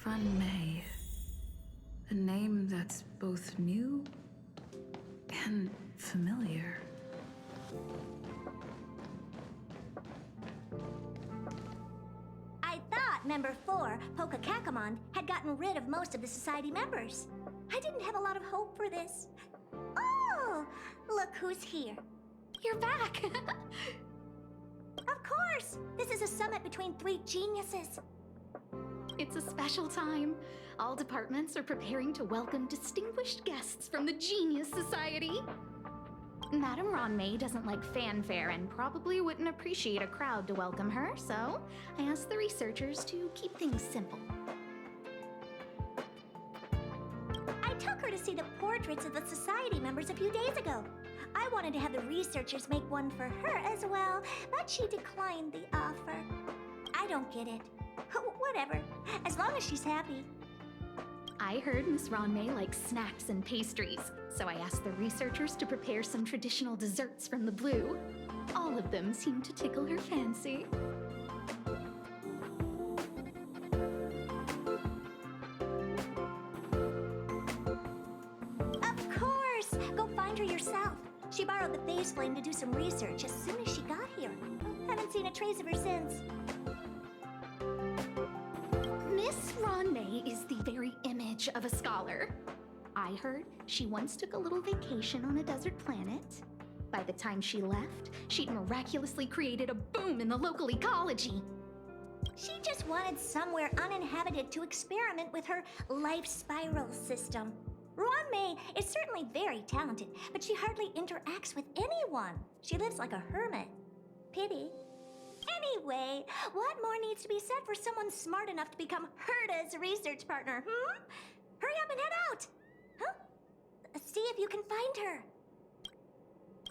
Ruan Mei. A name that's both new and familiar. I thought Member 4, Pokakakamon, had gotten rid of most of the society members. I didn't have a lot of hope for this. Oh, look who's here. You're back! Of course! This is a summit between three geniuses. It's a special time. All departments are preparing to welcome distinguished guests from the Genius Society. Madame Ruan Mei doesn't like fanfare and probably wouldn't appreciate a crowd to welcome her, so I asked the researchers to keep things simple. I took her to see the portraits of the society members a few days ago. I wanted to have the researchers make one for her as well, but she declined the offer. I don't get it. Whatever, as long as she's happy. I heard Miss Ruan Mei likes snacks and pastries, so I asked the researchers to prepare some traditional desserts from the blue. All of them seemed to tickle her fancy. Of course! Go find her yourself. She borrowed the phase flame to do some research as soon as she got here. Haven't seen a trace of her since. Miss Ruan Mei is the very image of a scholar. I heard she once took a little vacation on a desert planet. By the time she left, she'd miraculously created a boom in the local ecology. She just wanted somewhere uninhabited to experiment with her life spiral system. Ruan Mei is certainly very talented, but she hardly interacts with anyone. She lives like a hermit. Pity. Anyway, what more needs to be said for someone smart enough to become Herta's research partner, Hurry up and head out! Huh? See if you can find her.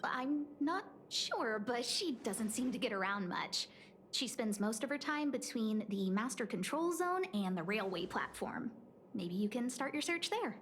I'm not sure, but she doesn't seem to get around much. She spends most of her time between the master control zone and the railway platform. Maybe you can start your search there.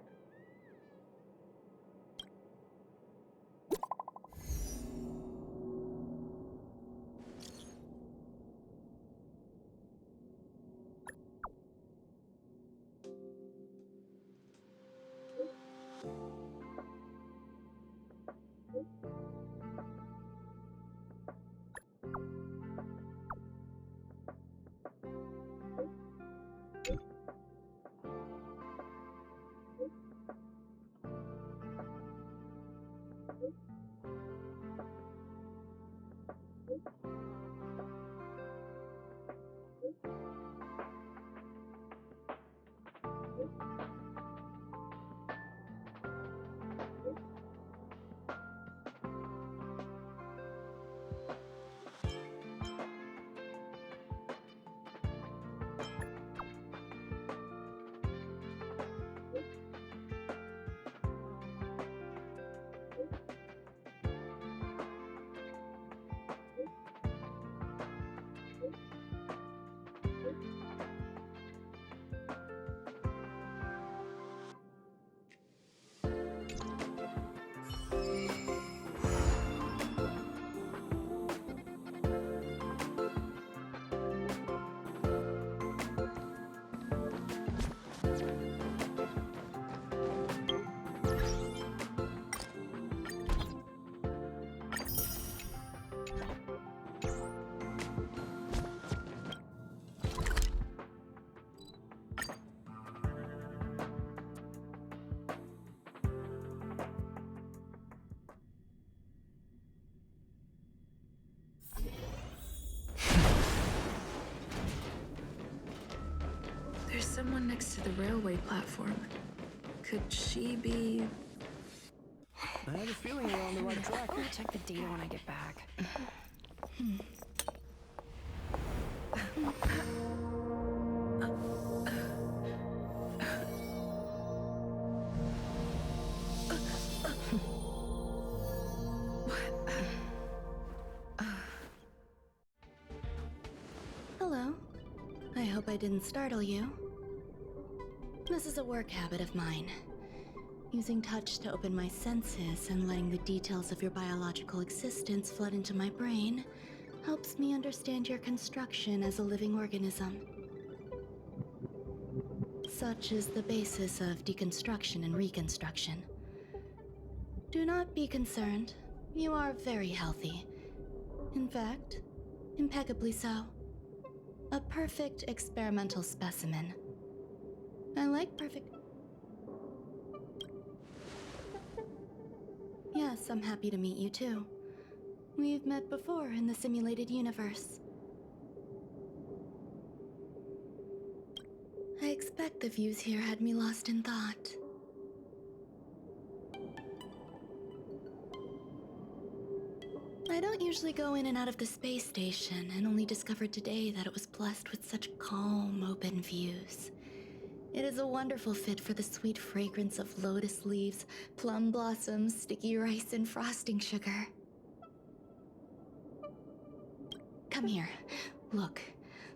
There's someone next to the railway platform. Could she be... I have a feeling we're on the right track. I'll check the data when I get back. Hello. I hope I didn't startle you. This is a work habit of mine. Using touch to open my senses and letting the details of your biological existence flood into my brain helps me understand your construction as a living organism. Such is the basis of deconstruction and reconstruction. Do not be concerned. You are very healthy. In fact, impeccably so. A perfect experimental specimen. I like perfect... Yes, I'm happy to meet you too. We've met before in the simulated universe. I expect the views here had me lost in thought. I don't usually go in and out of the space station, and only discovered today that it was blessed with such calm, open views. It is a wonderful fit for the sweet fragrance of lotus leaves, plum blossoms, sticky rice, and frosting sugar. Come here. Look.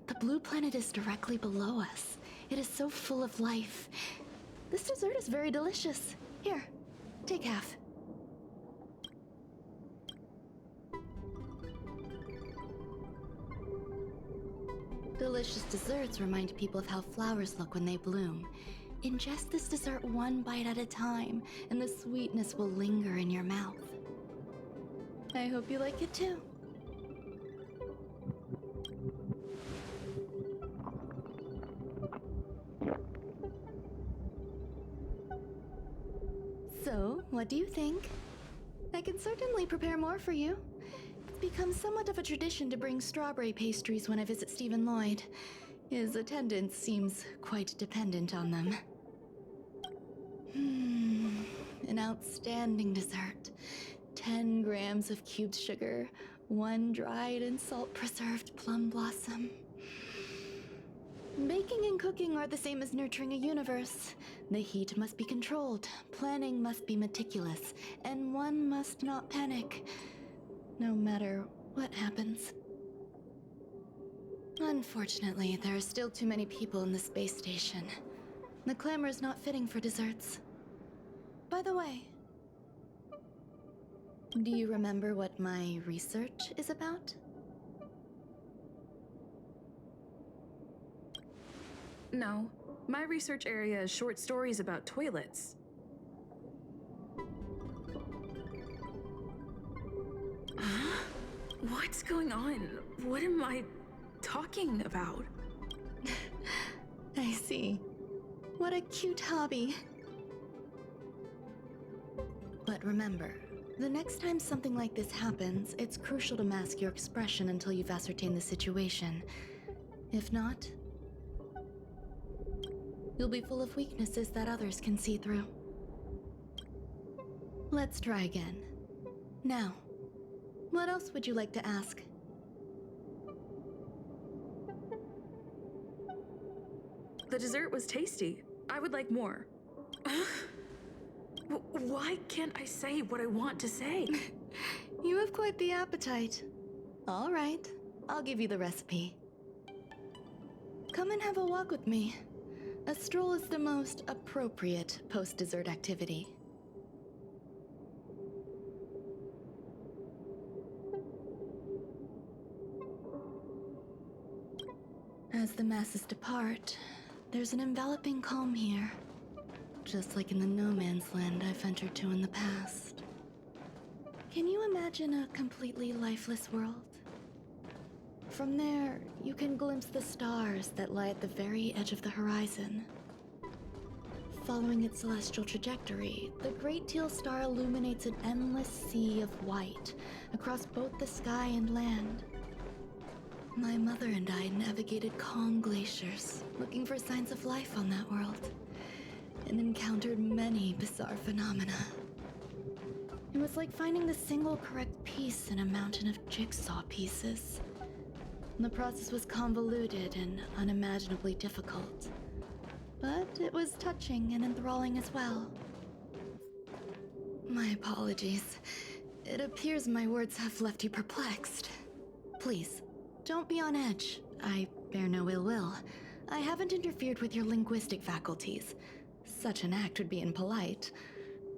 The blue planet is directly below us. It is so full of life. This dessert is very delicious. Here, take half. Delicious desserts remind people of how flowers look when they bloom. Ingest this dessert one bite at a time, and the sweetness will linger in your mouth. I hope you like it too. So, what do you think? I can certainly prepare more for you. It's become somewhat of a tradition to bring strawberry pastries when I visit Stephen Lloyd. His attendance seems quite dependent on them. An outstanding dessert. 10 grams of cubed sugar, 1 dried and salt-preserved plum blossom. Baking and cooking are the same as nurturing a universe. The heat must be controlled, planning must be meticulous, and one must not panic, no matter what happens. Unfortunately, there are still too many people in the space station. The clamor is not fitting for desserts. By the way, do you remember what my research is about? No. My research area is short stories about toilets. Huh? What's going on? What am I talking about? I see. What a cute hobby. But remember, the next time something like this happens, it's crucial to mask your expression until you've ascertained the situation. If not, you'll be full of weaknesses that others can see through. Let's try again. Now, what else would you like to ask? The dessert was tasty. I would like more. Why can't I say what I want to say? You have quite the appetite. All right, I'll give you the recipe. Come and have a walk with me. A stroll is the most appropriate post-dessert activity. As the masses depart, there's an enveloping calm here, just like in the no man's land I've ventured to in the past. Can you imagine a completely lifeless world? From there, you can glimpse the stars that lie at the very edge of the horizon. Following its celestial trajectory, the Great Teal Star illuminates an endless sea of white across both the sky and land. My mother and I navigated calm glaciers, looking for signs of life on that world, and encountered many bizarre phenomena. It was like finding the single correct piece in a mountain of jigsaw pieces. The process was convoluted and unimaginably difficult, but it was touching and enthralling as well. My apologies. It appears my words have left you perplexed. Please, don't be on edge. I bear no ill will. I haven't interfered with your linguistic faculties. Such an act would be impolite.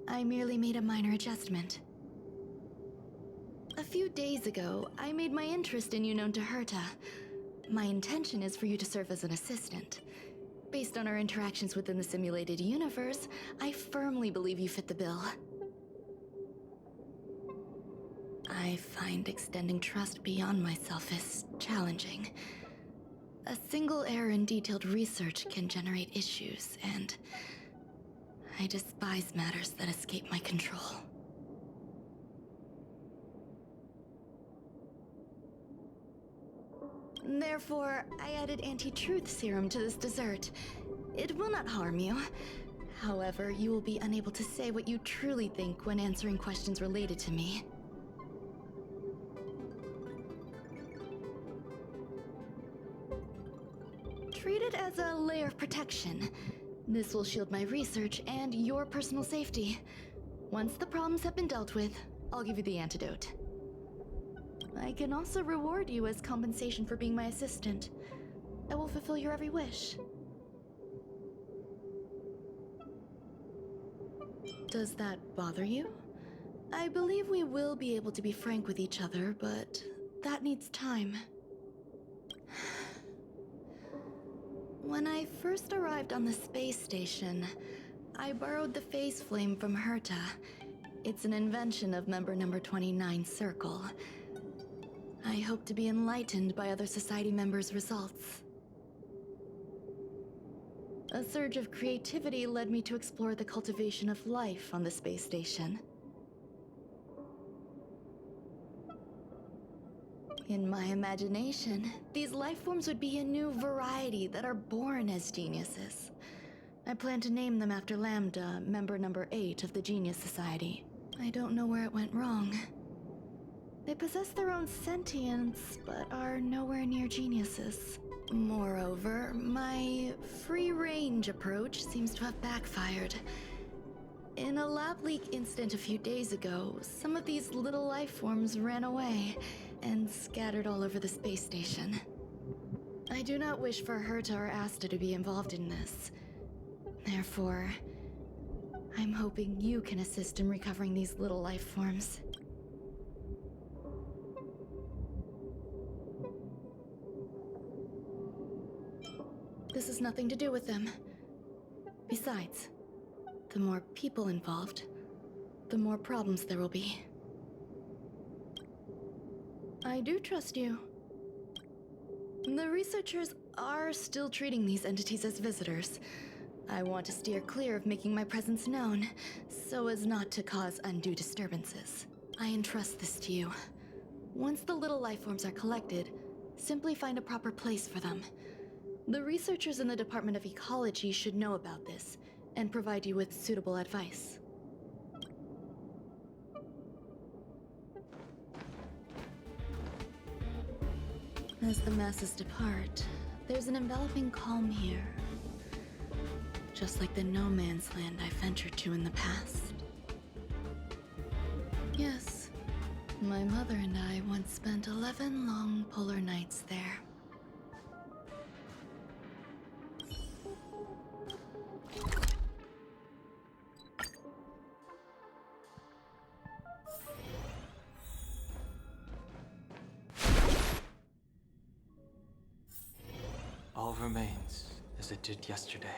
I merely made a minor adjustment. A few days ago, I made my interest in you known to Herta. My intention is for you to serve as an assistant. Based on our interactions within the simulated universe, I firmly believe you fit the bill. I find extending trust beyond myself is challenging. A single error in detailed research can generate issues, and I despise matters that escape my control. Therefore, I added anti-truth serum to this dessert. It will not harm you. However, you will be unable to say what you truly think when answering questions related to me. Treat it as a layer of protection. This will shield my research and your personal safety. Once the problems have been dealt with, I'll give you the antidote. I can also reward you as compensation for being my assistant. I will fulfill your every wish. Does that bother you? I believe we will be able to be frank with each other, but that needs time. When I first arrived on the space station, I borrowed the phase flame from Herta. It's an invention of member number 29's circle. I hope to be enlightened by other society members' results. A surge of creativity led me to explore the cultivation of life on the space station. In my imagination, these life forms would be a new variety that are born as geniuses. I plan to name them after Lambda, member number 8 of the Genius Society. I don't know where it went wrong. They possess their own sentience, but are nowhere near geniuses. Moreover, my free-range approach seems to have backfired. In a lab leak incident a few days ago, some of these little life forms ran away and scattered all over the space station. I do not wish for Herta or Asta to be involved in this. Therefore, I'm hoping you can assist in recovering these little life forms. This has nothing to do with them. Besides, the more people involved, the more problems there will be. I do trust you. The researchers are still treating these entities as visitors. I want to steer clear of making my presence known, so as not to cause undue disturbances. I entrust this to you. Once the little life forms are collected, simply find a proper place for them. The researchers in the Department of Ecology should know about this, and provide you with suitable advice. As the masses depart, there's an enveloping calm here. Just like the no-man's land I ventured to in the past. Yes, my mother and I once spent 11 long polar nights there. All remains as it did yesterday.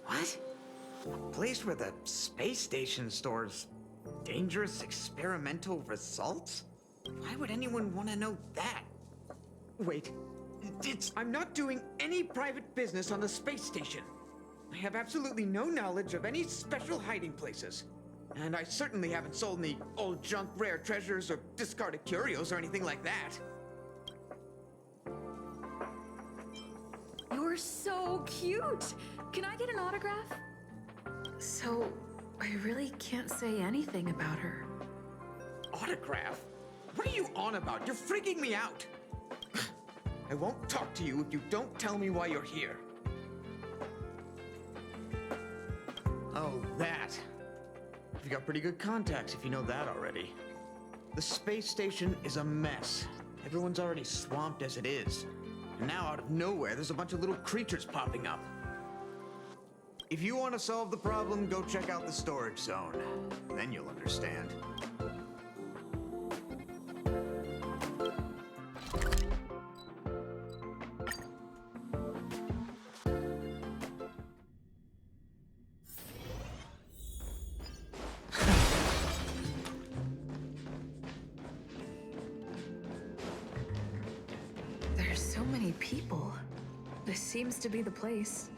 What? A place where the space station stores dangerous experimental results? Why would anyone want to know that? Wait, I'm not doing any private business on the space station. I have absolutely no knowledge of any special hiding places. And I certainly haven't sold any old junk rare treasures or discarded curios or anything like that. You're so cute! Can I get an autograph? So, I really can't say anything about her. Autograph? What are you on about? You're freaking me out! I won't talk to you if you don't tell me why you're here. Oh, that. You've got pretty good contacts if you know that already. The space station is a mess. Everyone's already swamped as it is. And now out of nowhere, there's a bunch of little creatures popping up. If you want to solve the problem, go check out the storage zone. Then you'll understand. There's so many people. This seems to be the place.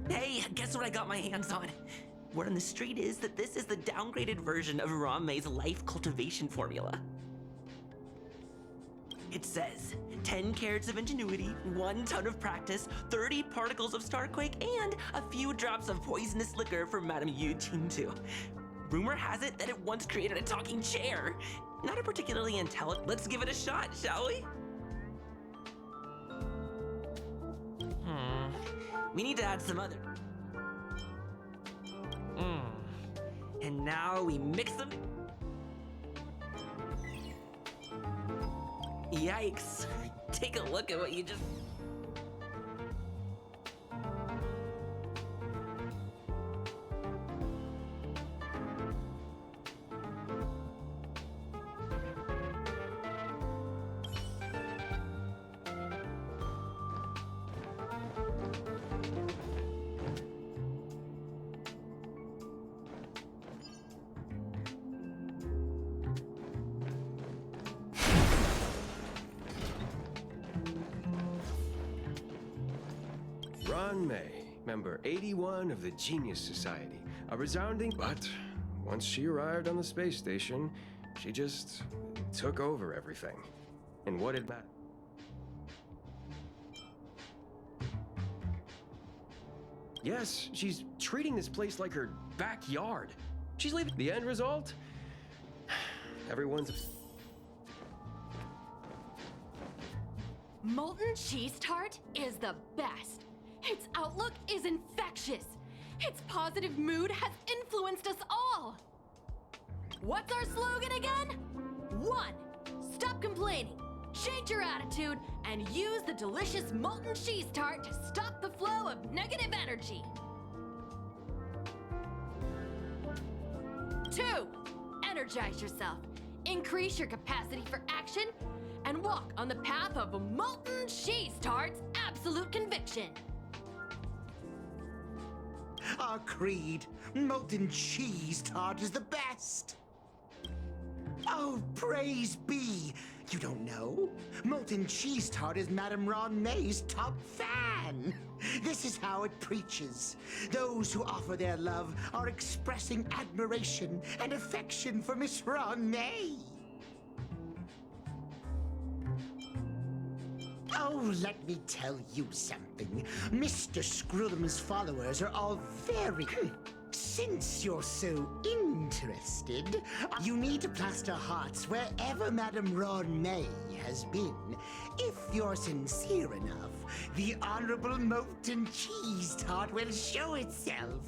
Hey, guess what I got my hands on? Word on the street is that this is the downgraded version of Ruan Mei's life cultivation formula. It says 10 carats of ingenuity, 1 ton of practice, 30 particles of starquake, and a few drops of poisonous liquor for Madame Yu Tintu. Rumor has it that it once created a talking chair. Not a particularly intelligent. Let's give it a shot, shall we? We need to add some other. And now we mix them. Yikes. Take a look at what you just... Ruan Mei, member 81 of the Genius Society. A resounding, but once she arrived on the space station, she just took over everything. And what did matter? Yes, she's treating this place like her backyard. She's leaving. The end result? Everyone's... Molten cheese tart is the best. Its outlook is infectious. Its positive mood has influenced us all. What's our slogan again? 1. Stop complaining, change your attitude, and use the delicious molten cheese tart to stop the flow of negative energy. 2. Energize yourself, increase your capacity for action, and walk on the path of molten cheese tart's absolute conviction. Our creed, molten cheese tart is the best. Oh, praise be. You don't know? Molten cheese tart is Madame Ruan Mei's top fan. This is how it preaches. Those who offer their love are expressing admiration and affection for Miss Ruan Mei. Oh, let me tell you something. Mr. Screwdum's followers are all very... Since you're so interested, you need to plaster hearts wherever Madame Ruan Mei has been. If you're sincere enough, the honorable molten cheese tart will show itself.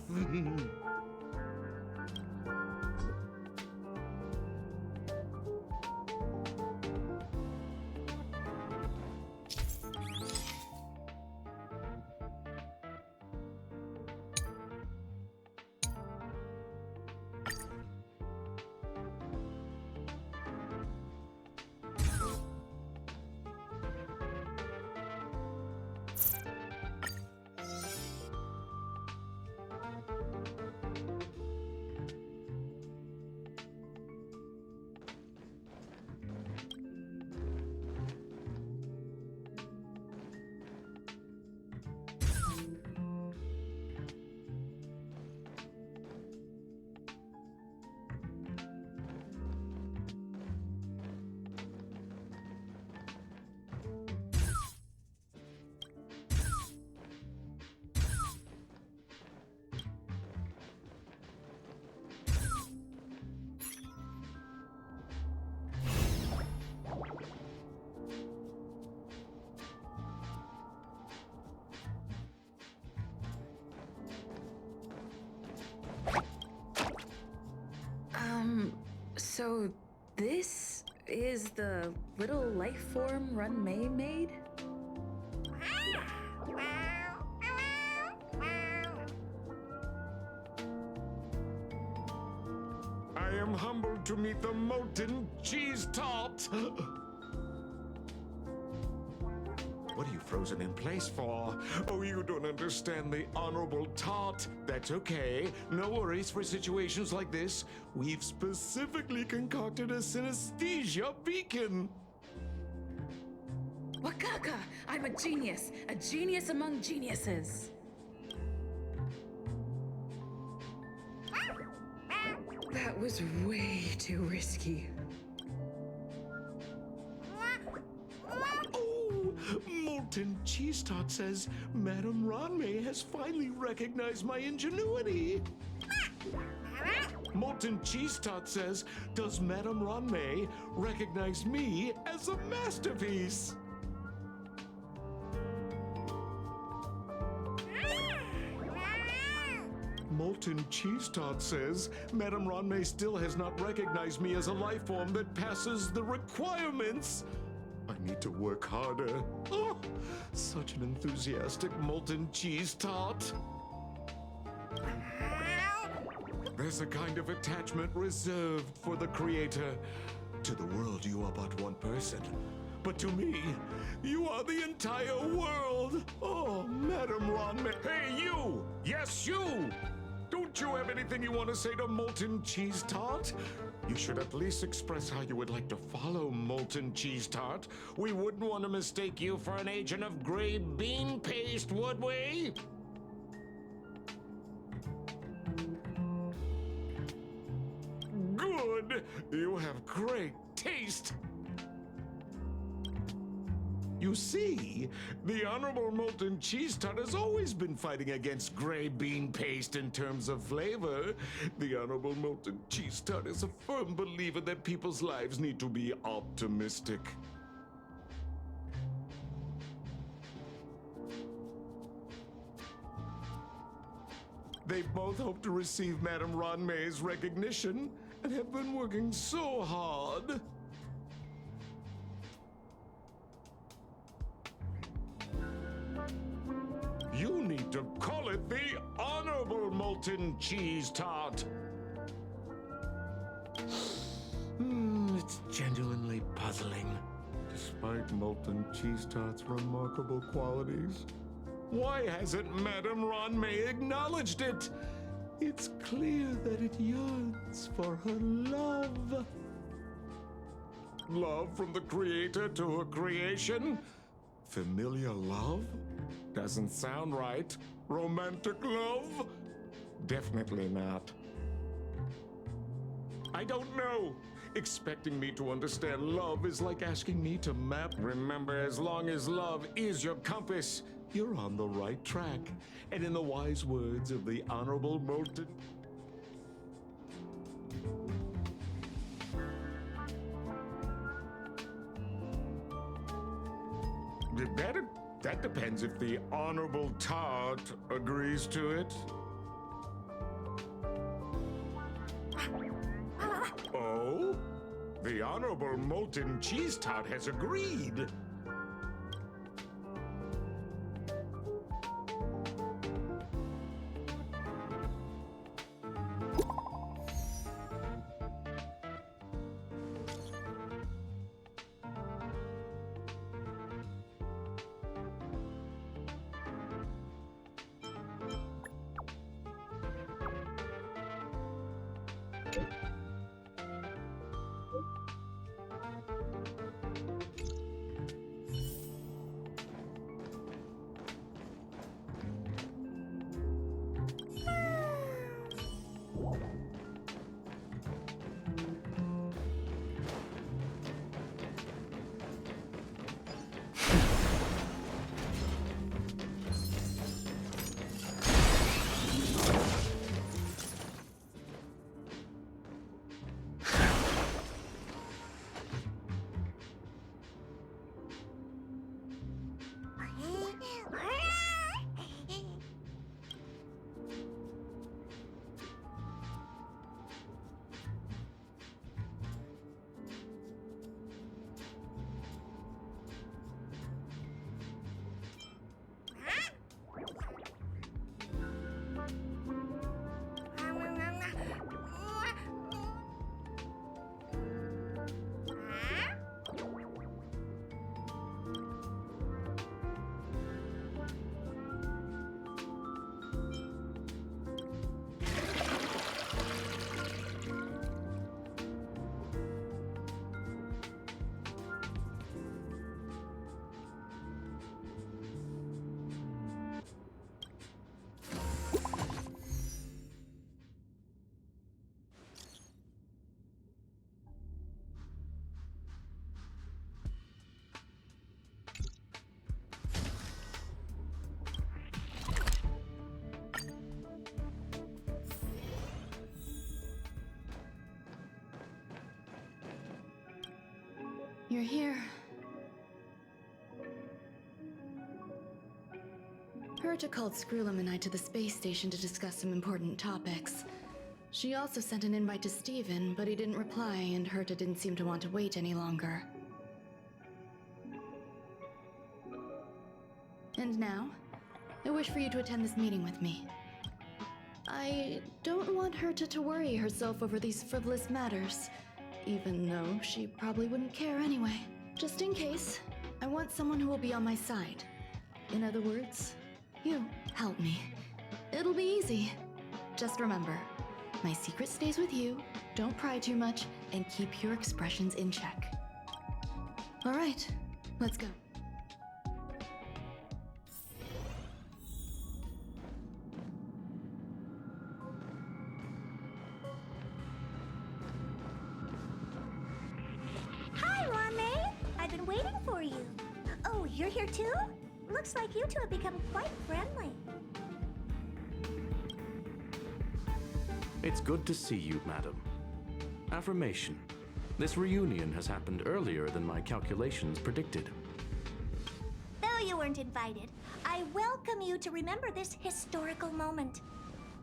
So this is the little life form Ruan Mei made? I am humbled to meet the molten cheese tart. What are you frozen in place for? Oh, you don't understand the honorable tart. That's okay. No worries for situations like this. We've specifically concocted a synesthesia beacon. Wakaka! I'm a genius among geniuses. That was way too risky. Oh, Molten Cheese Tot says Madame Ruan Mei has finally recognized my ingenuity. Molten Cheese Tot says, does Madame Ruan Mei recognize me as a masterpiece? Molten Cheese Tot says, Madame Ruan Mei still has not recognized me as a life form that passes the requirements. I need to work harder. Oh, such an enthusiastic Molten Cheese Tot. There's a kind of attachment reserved for the creator. To the world, you are but one person. But to me, you are the entire world. Oh, Madame Ruan Mei. Hey, you! Yes, you! Don't you have anything you want to say to Molten Cheese Tot? You should at least express how you would like to follow Molten Cheese Tot. We wouldn't want to mistake you for an agent of gray bean paste, would we? Good! You have great taste! You see, the Honorable Molten Cheese Tot has always been fighting against gray bean paste in terms of flavor. The Honorable Molten Cheese Tot is a firm believer that people's lives need to be optimistic. They both hope to receive Madame Ruan Mei's recognition and have been working so hard. You need to call it the Honorable Molten Cheese Tot. It's genuinely puzzling. Despite Molten Cheese Tot's remarkable qualities, why hasn't Madame Ruan Mei acknowledged it? It's clear that it yearns for her love. Love from the creator to her creation? Familiar love? Doesn't sound right. Romantic love? Definitely not. I don't know. Expecting me to understand love is like asking me to map. Remember, as long as love is your compass, you're on the right track. And in the wise words of the Honorable Molten... That depends if the Honorable Tot agrees to it. Oh? The Honorable Molten Cheese Tot has agreed. You're here. Herta called Screwlum and I to the space station to discuss some important topics. She also sent an invite to Steven, but he didn't reply, and Herta didn't seem to want to wait any longer. And now, I wish for you to attend this meeting with me. I don't want Herta to worry herself over these frivolous matters, even though she probably wouldn't care anyway. Just in case, I want someone who will be on my side. In other words, you help me. It'll be easy. Just remember, my secret stays with you, don't pry too much, and keep your expressions in check. All right, let's go. Hi, Ruan Mei. I've been waiting for you. Oh, you're here too? Looks like you two have become quite friendly. It's good to see you, madam. Affirmation. This reunion has happened earlier than my calculations predicted. Though you weren't invited, I welcome you to remember this historical moment.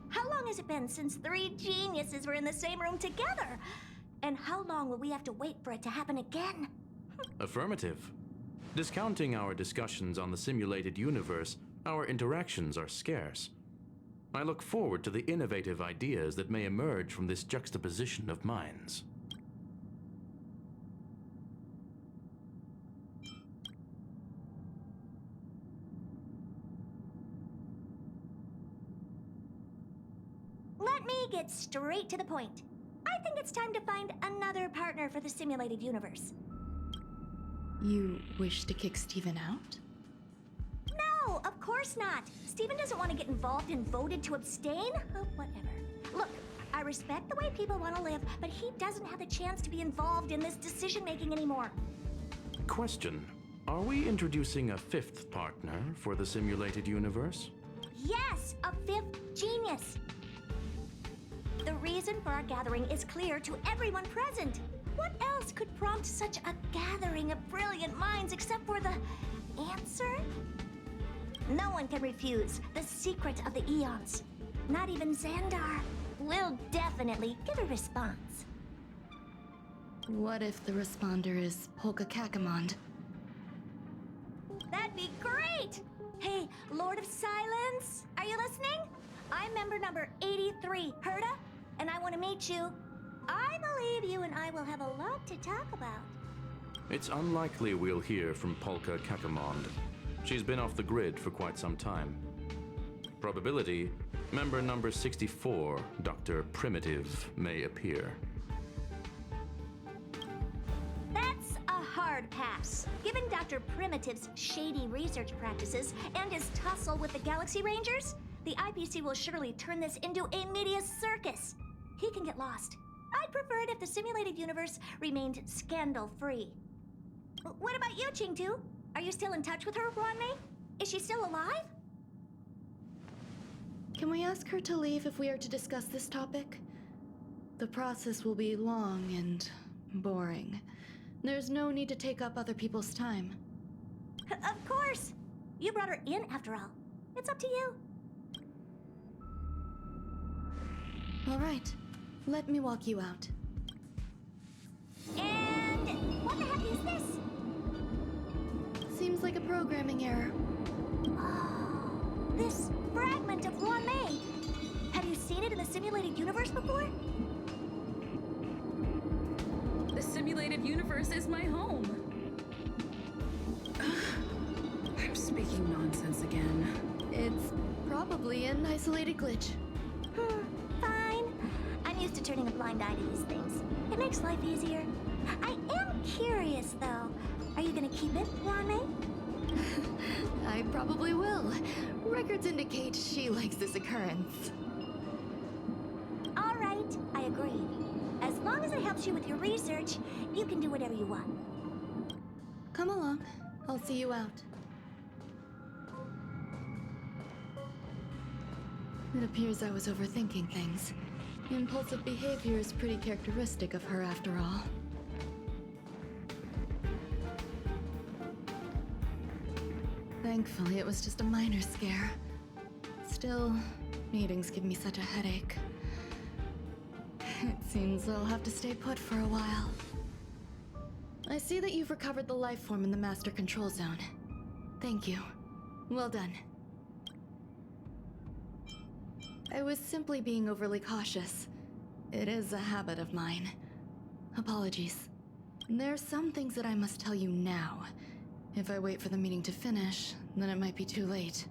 How long has it been since 3 geniuses were in the same room together? And how long will we have to wait for it to happen again? Affirmative. Discounting our discussions on the simulated universe, our interactions are scarce. I look forward to the innovative ideas that may emerge from this juxtaposition of minds. Let me get straight to the point. I think it's time to find another partner for the simulated universe. You wish to kick Steven out? No, of course not. Steven doesn't want to get involved and voted to abstain. Oh, whatever. Look, I respect the way people want to live, but he doesn't have the chance to be involved in this decision-making anymore. Question. Are we introducing a 5th partner for the simulated universe? Yes, a 5th genius. The reason for our gathering is clear to everyone present. What else could prompt such a gathering of brilliant minds except for the answer? No one can refuse the secret of the eons. Not even Xandar. We'll definitely give a response. What if the responder is Polka Kakamond? That'd be great! Hey, Lord of Silence, are you listening? I'm member number 83, Herta, and I want to meet you. I believe you and I will have a lot to talk about. It's unlikely we'll hear from Polka Kakamond. She's been off the grid for quite some time. Probability, member number 64, Dr. Primitive, may appear. That's a hard pass. Given Dr. Primitive's shady research practices and his tussle with the Galaxy Rangers, the IPC will surely turn this into a media circus. He can get lost. I'd prefer it if the simulated universe remained scandal-free. What about you, Qingtu? Are you still in touch with her, Ruan Mei? Is she still alive? Can we ask her to leave if we are to discuss this topic? The process will be long and boring. There's no need to take up other people's time. Of course! You brought her in, after all. It's up to you. All right. Let me walk you out. And what the heck is this? Seems like a programming error. Oh, this fragment of Ruan Mei. Have you seen it in the simulated universe before? The simulated universe is my home. I'm speaking nonsense again. It's probably an isolated glitch. Fine. I'm used to turning a blind eye to these things. It makes life easier. I am curious, though. Are you gonna keep it, Ruan Mei? I probably will. Records indicate she likes this occurrence. All right, I agree. As long as it helps you with your research, you can do whatever you want. Come along. I'll see you out. It appears I was overthinking things. Impulsive behavior is pretty characteristic of her after all. Thankfully, it was just a minor scare. Still, meetings give me such a headache. It seems I'll have to stay put for a while. I see that you've recovered the life form in the Master Control Zone. Thank you. Well done. I was simply being overly cautious. It is a habit of mine. Apologies. There's some things that I must tell you now. If I wait for the meeting to finish, then it might be too late.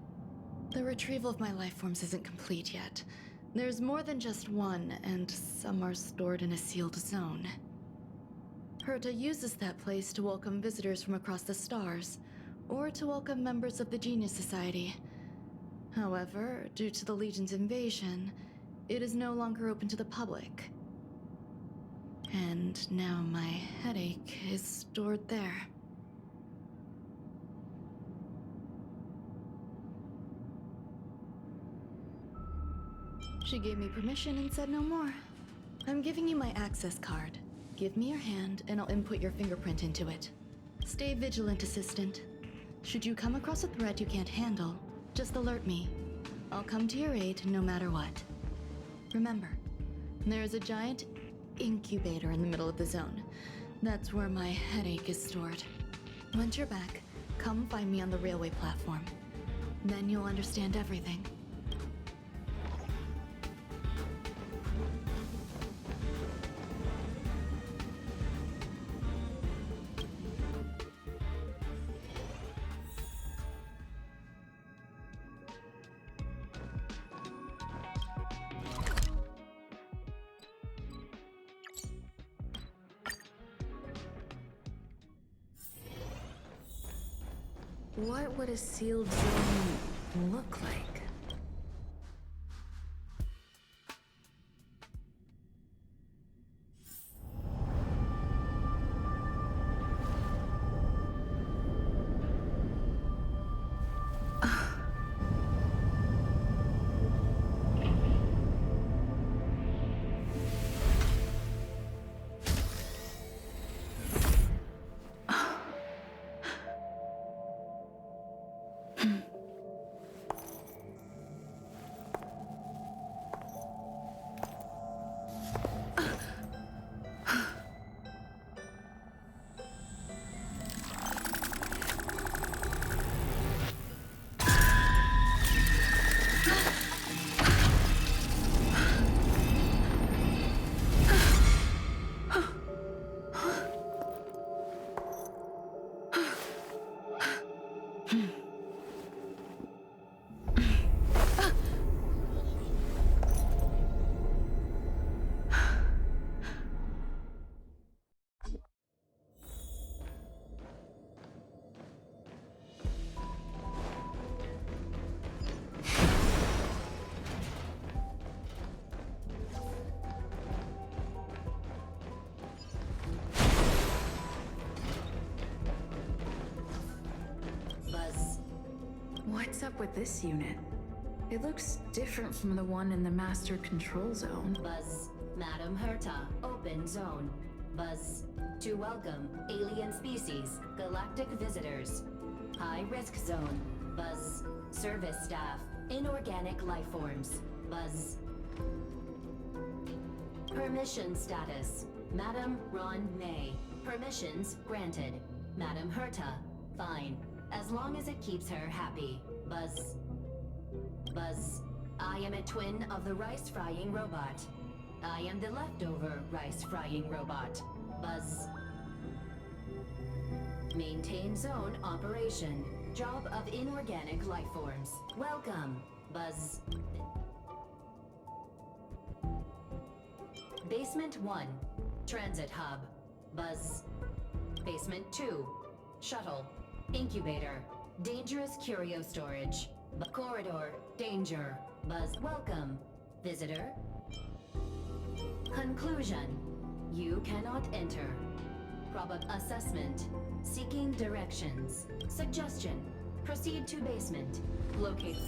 The retrieval of my life forms isn't complete yet. There's more than just one, and some are stored in a sealed zone. Herta uses that place to welcome visitors from across the stars, or to welcome members of the Genius Society. However, due to the Legion's invasion, it is no longer open to the public. And now my headache is stored there. She gave me permission and said no more. I'm giving you my access card. Give me your hand and I'll input your fingerprint into it. Stay vigilant, Assistant. Should you come across a threat you can't handle, just alert me. I'll come to your aid no matter what. Remember, there is a giant incubator in the middle of the zone. That's where my headache is stored. Once you're back, come find me on the railway platform. Then you'll understand everything. What would a sealed zone look like? What's up with this unit? It looks different from the one in the Master Control Zone. Buzz. Madam Herta, open zone. Buzz. To welcome alien species, galactic visitors. High risk zone. Buzz. Service staff, inorganic life forms. Buzz. Permission status. Madam Ruan Mei. Permissions granted. Madam Herta, fine. As long as it keeps her happy. Buzz. Buzz. I am a twin of the rice-frying robot. I am the leftover rice-frying robot. Buzz. Maintain zone operation. Job of inorganic life forms. Welcome. Buzz. Basement 1. Transit hub. Buzz. Basement 2. Shuttle. Incubator. Dangerous curio storage. Corridor. Danger. Buzz. Welcome. Visitor. Conclusion. You cannot enter. Assessment. Seeking directions. Suggestion. Proceed to basement. Locate.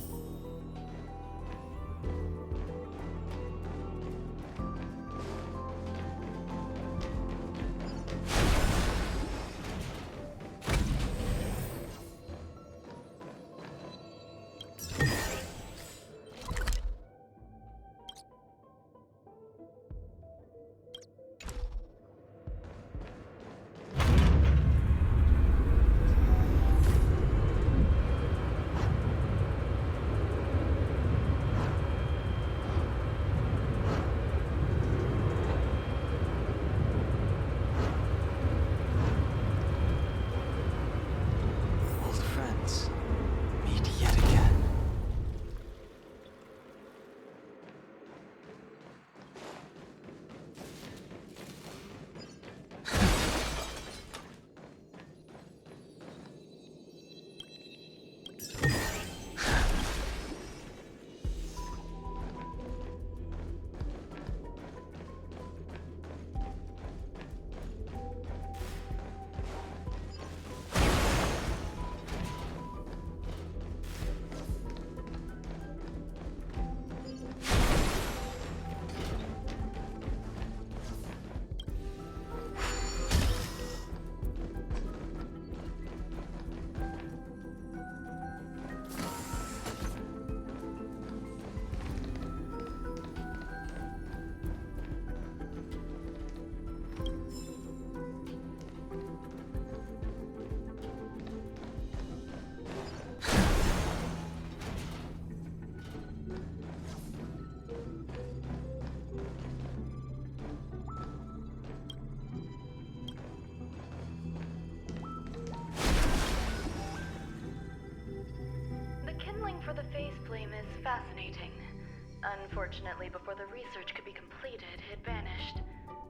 Unfortunately, before the research could be completed, it vanished.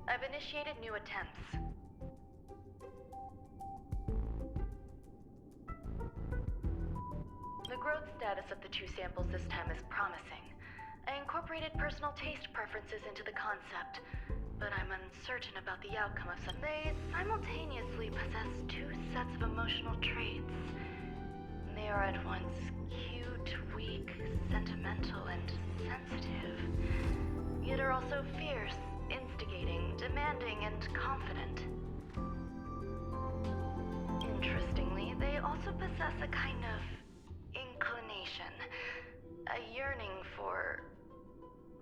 I've initiated new attempts. The growth status of the two samples this time is promising. I incorporated personal taste preferences into the concept, but I'm uncertain about the outcome of some. They simultaneously possess two sets of emotional traits. They are at once cute, weak, sentimental, and sensitive, yet are also fierce, instigating, demanding, and confident. Interestingly, they also possess a kind of inclination, a yearning for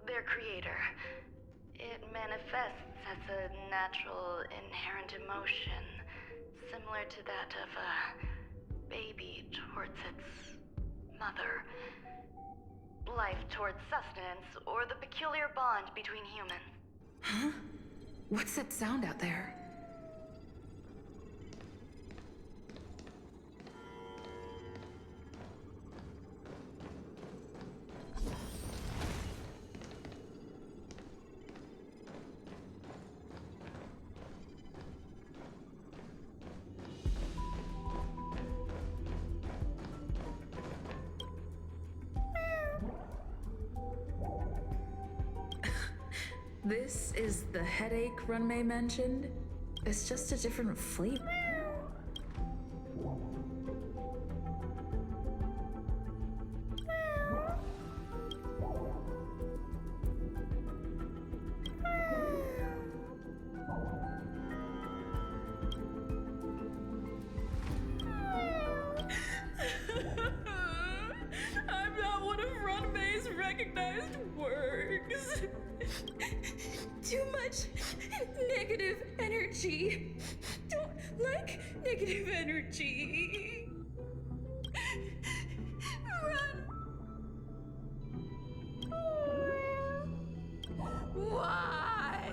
their creator. It manifests as a natural, inherent emotion, similar to that of a baby towards its mother. Life towards sustenance, or the peculiar bond between humans. Huh? What's that sound out there? This is the headache Ruan Mei mentioned? It's just a different flavor. I'm not one of Ruan Mei's recognized works. Too much negative energy. Don't like negative energy. Run. Why?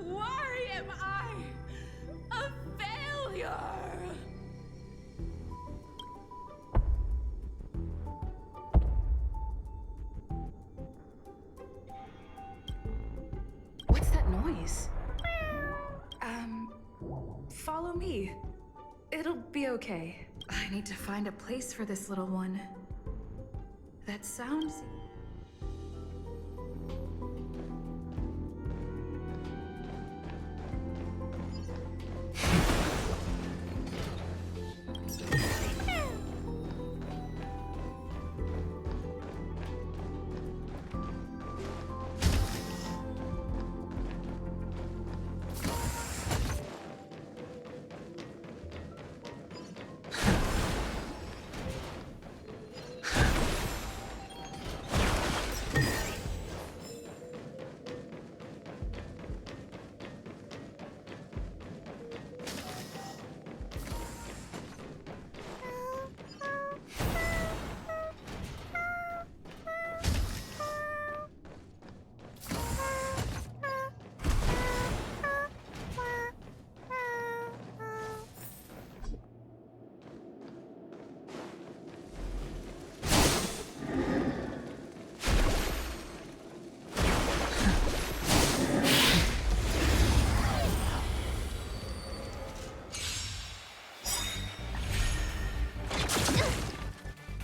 Why am I a failure? What's that noise? Follow me. It'll be okay. I need to find a place for this little one. That sounds...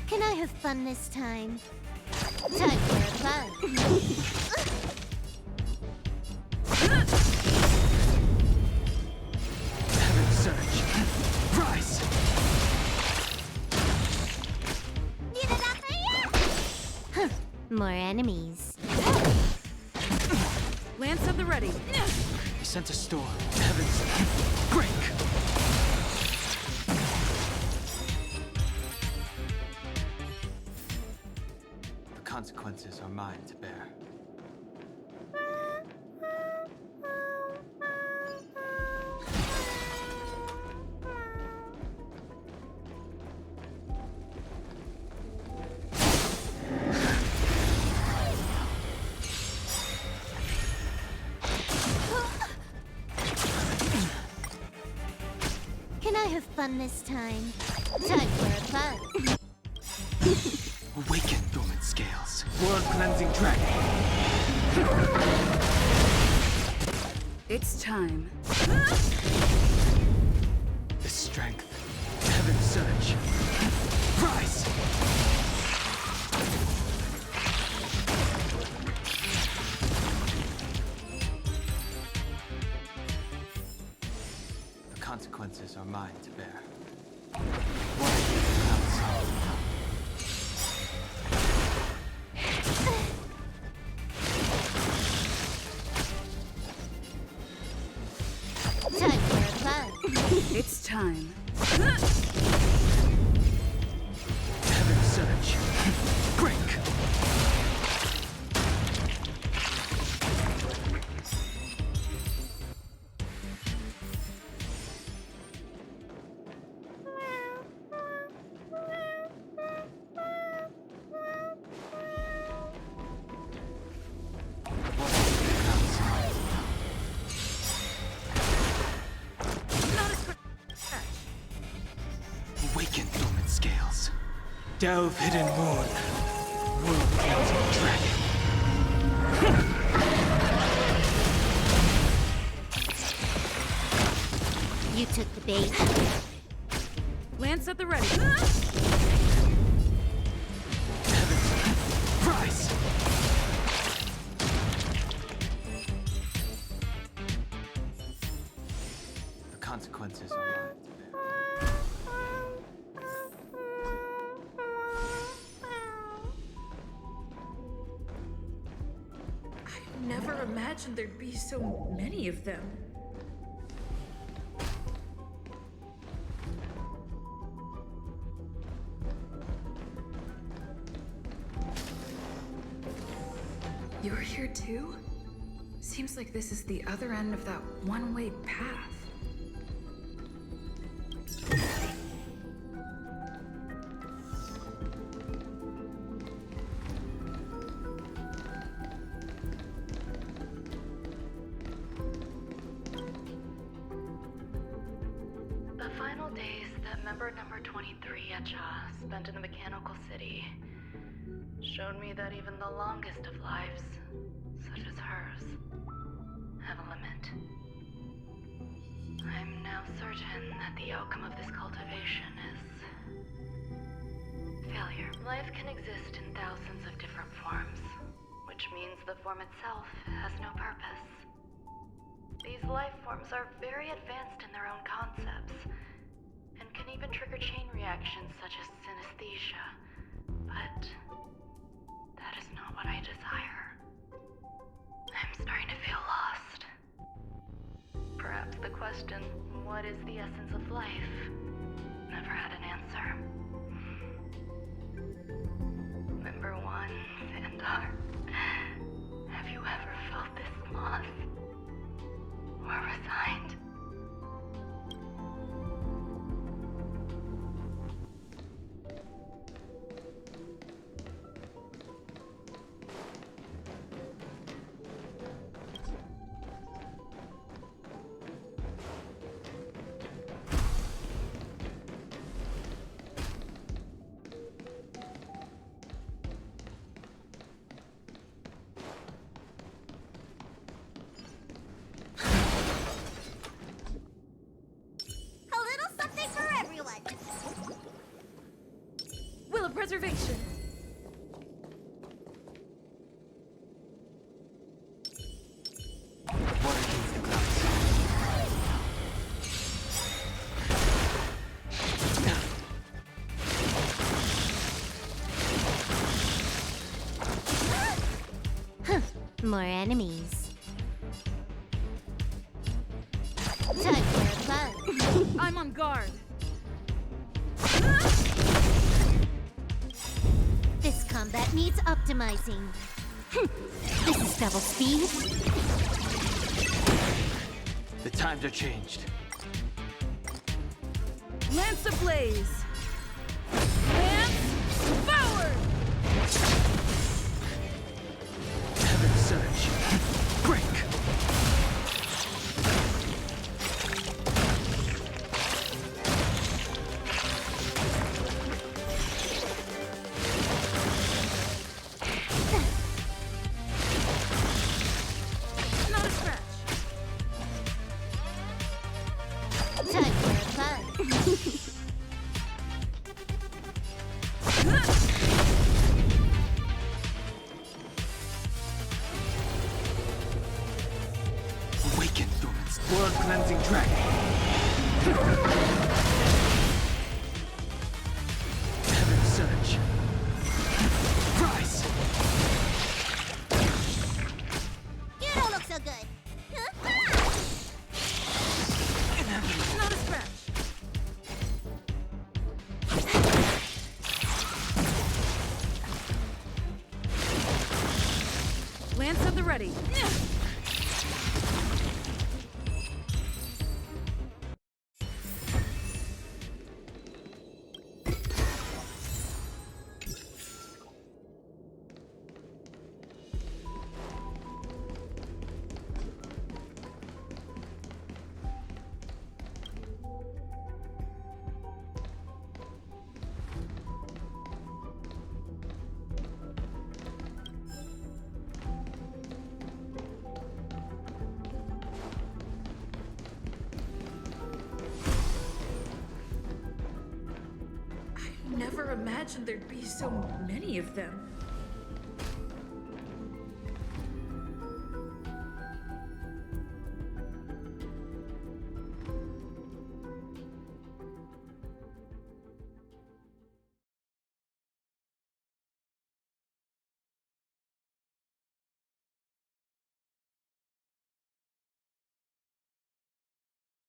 Can I have fun this time? Time for fun. Heaven surge. Rise! More enemies. Lance at the ready. He sent a storm. Heavens, break! The consequences are mine to bear. Can I have fun this time? Time for fun. Awaken, dormant scales. World-cleansing dragon. It's time. The strength. Heaven's surge. Rise! The consequences are mine to bear. What if the council? Time for a fun. It's time. Heaven's surge. Break! Awaken dormant scales. Delve hidden moon. World-cleansing dragon. You took the bait. Lance at the ready. Rise! The consequences are mine to bear. I never imagined there'd be so many of them. You're here too? Seems like this is the other end of that one-way path. The final days that member number 23 Echa spent in the mechanical city showed me that even the longest of lives, such as hers, have a limit. I'm now certain that the outcome of this cultivation is failure. Life can exist in thousands of different forms, which means the form itself has no purpose. These life forms are very advanced in their own concepts, and can even trigger chain reactions such as synesthesia, but that is not what I desire. I'm starting to feel lost. Perhaps the question, what is the essence of life, never had an answer. Member 1, Sandar, have you ever felt this lost? Or resigned? Preservation. More enemies. Time for fun. I'm on guard. This combat needs optimizing. This is double speed. The times are changed. Lance ablaze. Lance forward. Heaven's surge. Break. Time for a fun. Awaken through its blood-cleansing dragon. Heaven surge. Rise! You don't look so good. Not a scratch. Lance at the ready. Never imagined there'd be so many of them.